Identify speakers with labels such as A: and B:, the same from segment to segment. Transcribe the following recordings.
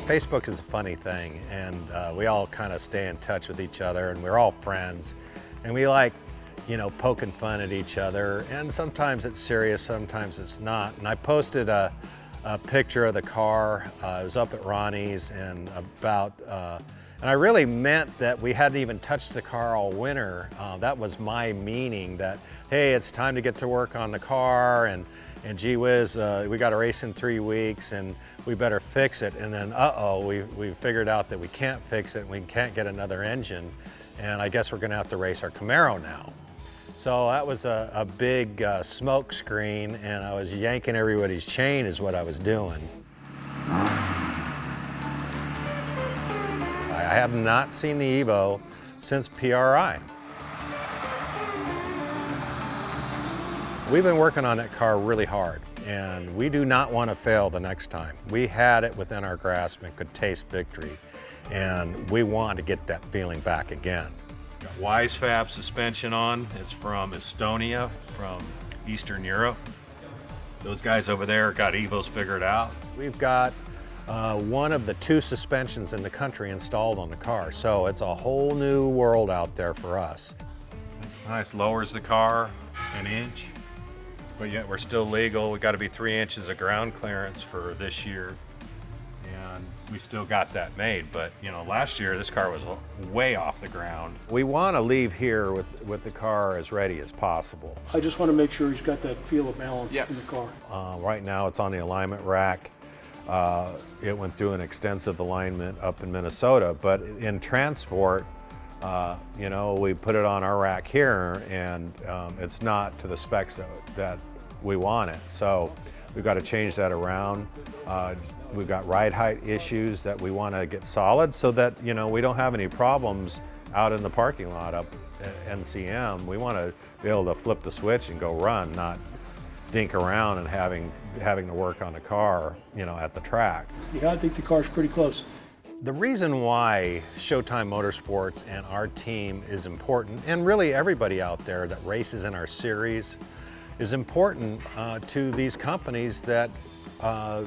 A: Facebook is a funny thing, and we all kind of stay in touch with each other, and we're all friends, and we like, you know, poking fun at each other, and sometimes it's serious, sometimes it's not. And I posted a picture of the car. It was up at Ronnie's, and and I really meant that we hadn't even touched the car all winter. That was my meaning, that, hey, it's time to get to work on the car, and gee whiz, we got a race in 3 weeks, and we better fix it. And then, we figured out that we can't fix it, and we can't get another engine, and I guess we're gonna have to race our Camaro now. So that was a big smoke screen, and I was yanking everybody's chain is what I was doing. I have not seen the Evo since PRI. We've been working on that car really hard, and we do not want to fail the next time. We had it within our grasp and could taste victory, and we want to get that feeling back again. Got Wisefab suspension on. It's from Estonia, from Eastern Europe. Those guys over there got Evos figured out. We've got one of the 2 suspensions in the country installed on the car, so it's a whole new world out there for us. Nice, lowers the car an inch, but yet we're still legal. We got to be 3 inches of ground clearance for this year, and we still got that made. But you know, last year this car was way off the ground. We want to leave here with the car as ready as possible.
B: I just want to make sure he's got that feel of balance in the car.
A: Right now it's on the alignment rack. It went through an extensive alignment up in Minnesota, but in transport, you know, we put it on our rack here, and it's not to the specs that we want it. So we've got to change that around. We've got ride height issues that we want to get solid so that, you know, we don't have any problems out in the parking lot up at NCM. We want to be able to flip the switch and go run, not dink around and having to work on the car, you know, at the track.
B: Yeah, I think the car's pretty close.
A: The reason why Showtime Motorsports and our team is important, and really everybody out there that races in our series, is important to these companies that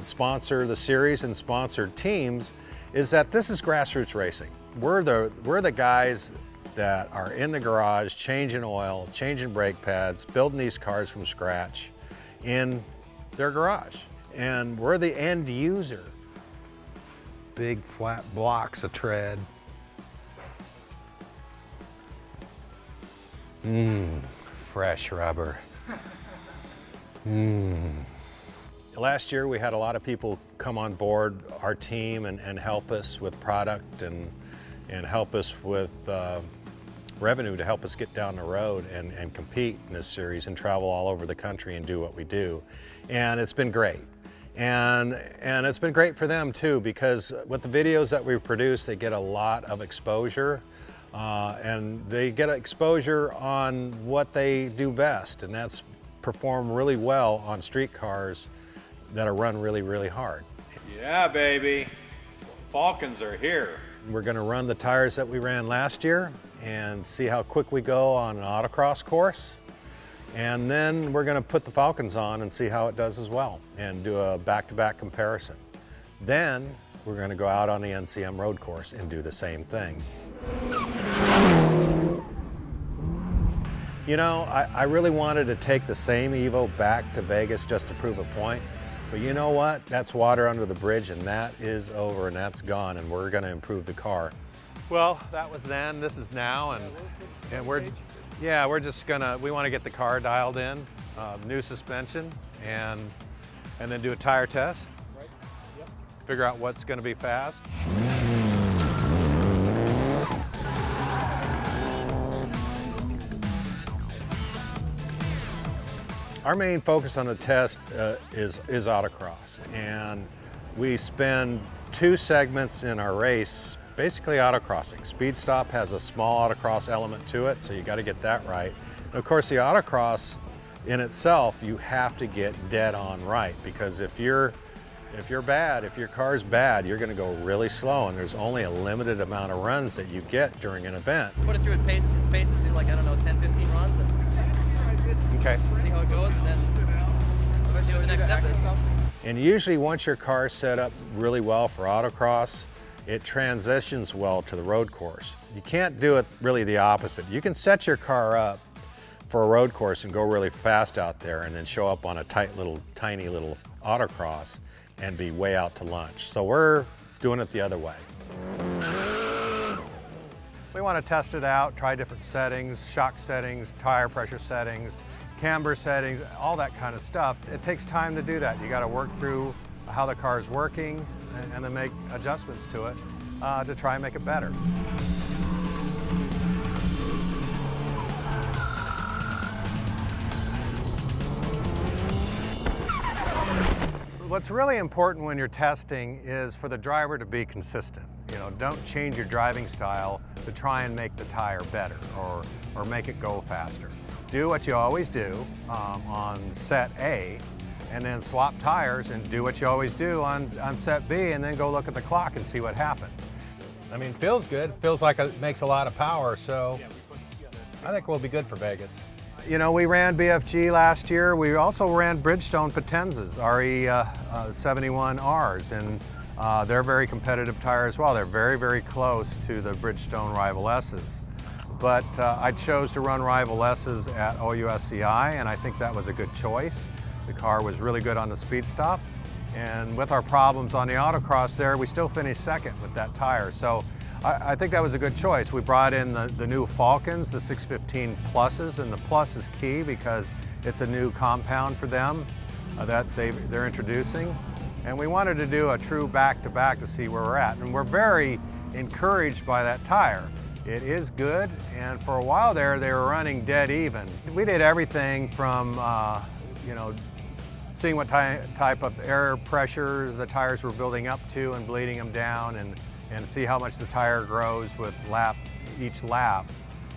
A: sponsor the series and sponsor teams, is that this is grassroots racing. We're the guys that are in the garage changing oil, changing brake pads, building these cars from scratch in their garage. And we're the end user. Big flat blocks of tread. Fresh rubber. Last year we had a lot of people come on board our team and help us with product and help us with revenue to help us get down the road and compete in this series and travel all over the country and do what we do. And it's been great. And it's been great for them too, because with the videos that we produce, they get a lot of exposure, and they get exposure on what they do best, and that's perform really well on street cars that are run really, really hard.
C: Yeah, baby. Falkens are here.
A: We're gonna run the tires that we ran last year and see how quick we go on an autocross course. And then we're gonna put the Falkens on and see how it does as well and do a back-to-back comparison. Then we're gonna go out on the NCM road course and do the same thing. You know, I really wanted to take the same Evo back to Vegas just to prove a point. But you know what? That's water under the bridge, and that is over and that's gone, and we're gonna improve the car. Well, that was then, this is now, and we're just gonna, we want to get the car dialed in, new suspension, and then do a tire test. Right. Yep. Figure out what's gonna be fast. Our main focus on the test is autocross, and we spend 2 segments in our race basically autocrossing. Speed Stop has a small autocross element to it, so you got to get that right. And of course, the autocross in itself, you have to get dead on right, because if you're bad, if your car's bad, you're going to go really slow, and there's only a limited amount of runs that you get during an event.
D: Put it through its paces, do like, I don't know, 10, 15 runs. And
A: Okay.
D: see how it goes, and then see what the next step is.
A: And usually once your car's set up really well for autocross, it transitions well to the road course. You can't do it really the opposite. You can set your car up for a road course and go really fast out there and then show up on a tiny little autocross and be way out to lunch. So we're doing it the other way. We want to test it out, try different settings, shock settings, tire pressure settings, camber settings, all that kind of stuff. It takes time to do that. You got to work through how the car is working and then make adjustments to it to try and make it better. What's really important when you're testing is for the driver to be consistent. You know, don't change your driving style to try and make the tire better or make it go faster. Do what you always do on set A, and then swap tires and do what you always do on set B, and then go look at the clock and see what happens. I mean, feels good. Feels like it makes a lot of power, so I think we'll be good for Vegas. You know, we ran BFG last year. We also ran Bridgestone Potenzas, RE71Rs, and they're very competitive tire as well. They're very, very close to the Bridgestone Rival S's. But I chose to run Rival S's at OUSCI, and I think that was a good choice. The car was really good on the speed stop, and with our problems on the autocross there, we still finished second with that tire. So I think that was a good choice. We brought in the new Falkens, the 615 Pluses, and the Plus is key because it's a new compound for them that they're introducing. And we wanted to do a true back-to-back to see where we're at. And we're very encouraged by that tire. It is good, and for a while there, they were running dead even. We did everything from, you know, seeing what type of air pressure the tires were building up to and bleeding them down, and see how much the tire grows with each lap.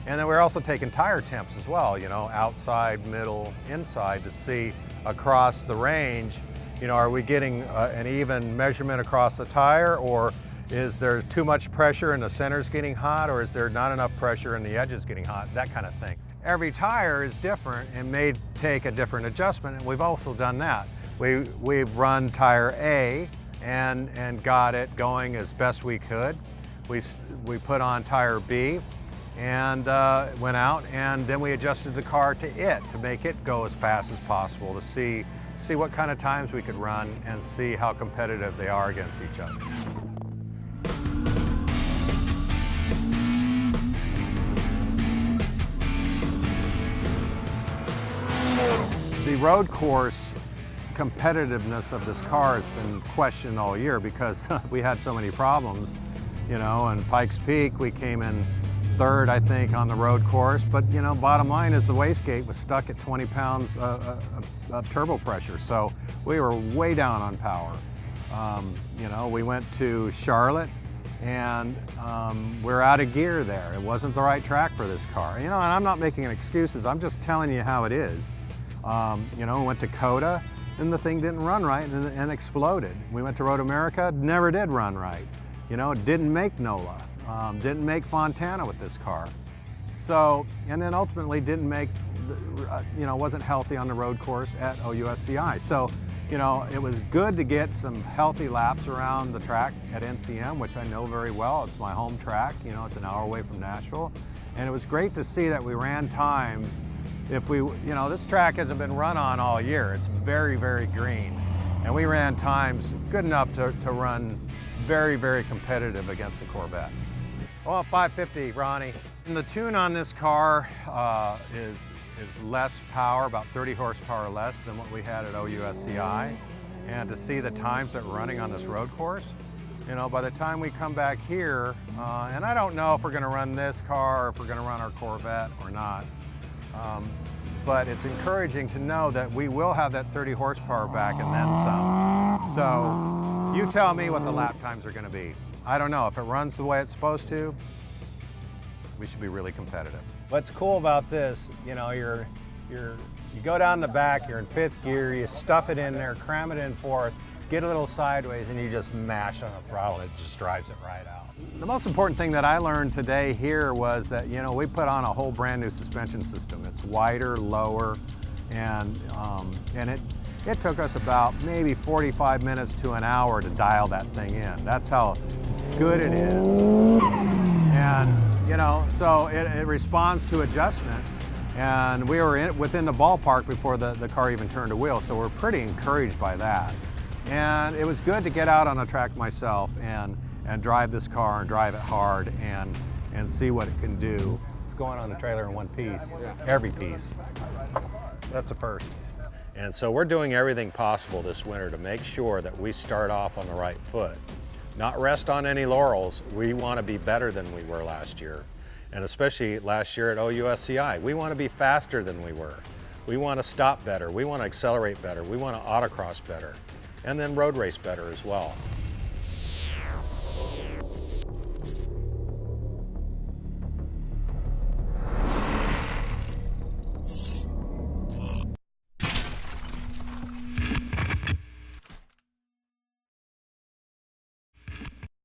A: And then we're also taking tire temps as well, you know, outside, middle, inside, to see across the range, you know, are we getting an even measurement across the tire, or is there too much pressure and the center's getting hot, or is there not enough pressure and the edge is getting hot, that kind of thing. Every tire is different and may take a different adjustment, and we've also done that. We've run tire A and got it going as best we could. We put on tire B and went out, and then we adjusted the car to it to make it go as fast as possible, to see what kind of times we could run and see how competitive they are against each other. The road course competitiveness of this car has been questioned all year because we had so many problems, you know, and Pikes Peak, we came in third, I think, on the road course, but, you know, bottom line is the wastegate was stuck at 20 pounds of turbo pressure, so we were way down on power. You know, we went to Charlotte, and we're out of gear there. It wasn't the right track for this car. You know, and I'm not making excuses, I'm just telling you how it is. You know, we went to Coda, and the thing didn't run right and exploded. We went to Road America, never did run right. You know, it didn't make NOLA, didn't make Fontana with this car. So, and then ultimately didn't make, you know, wasn't healthy on the road course at OUSCI. So, you know, it was good to get some healthy laps around the track at NCM, which I know very well. It's my home track, you know, it's an hour away from Nashville. And it was great to see that we ran times. If we, you know, this track hasn't been run on all year. It's very, very green. And we ran times good enough to run very, very competitive against the Corvettes. Well, 550, Ronnie. And the tune on this car is less power, about 30 horsepower less than what we had at OUSCI. And to see the times that we're running on this road course, you know, by the time we come back here, and I don't know if we're going to run this car or if we're going to run our Corvette or not. But it's encouraging to know that we will have that 30 horsepower back and then some. So you tell me what the lap times are going to be. I don't know. If it runs the way it's supposed to, we should be really competitive. What's cool about this, you know, you go down the back, you're in fifth gear, you stuff it in there, cram it in fourth, get a little sideways, and you just mash on the throttle, and it just drives it right out. The most important thing that I learned today here was that, you know, we put on a whole brand new suspension system. It's wider, lower, and It took us about maybe 45 minutes to an hour to dial that thing in. That's how good it is. And, you know, so it responds to adjustment. And we were within the ballpark before the car even turned a wheel, so we're pretty encouraged by that. And it was good to get out on the track myself and drive this car and drive it hard and see what it can do. It's going on the trailer in one piece, every piece. That's a first. And so we're doing everything possible this winter to make sure that we start off on the right foot. Not rest on any laurels. We want to be better than we were last year. And especially last year at OUSCI, we want to be faster than we were. We want to stop better. We want to accelerate better. We want to autocross better. And then road race better as well.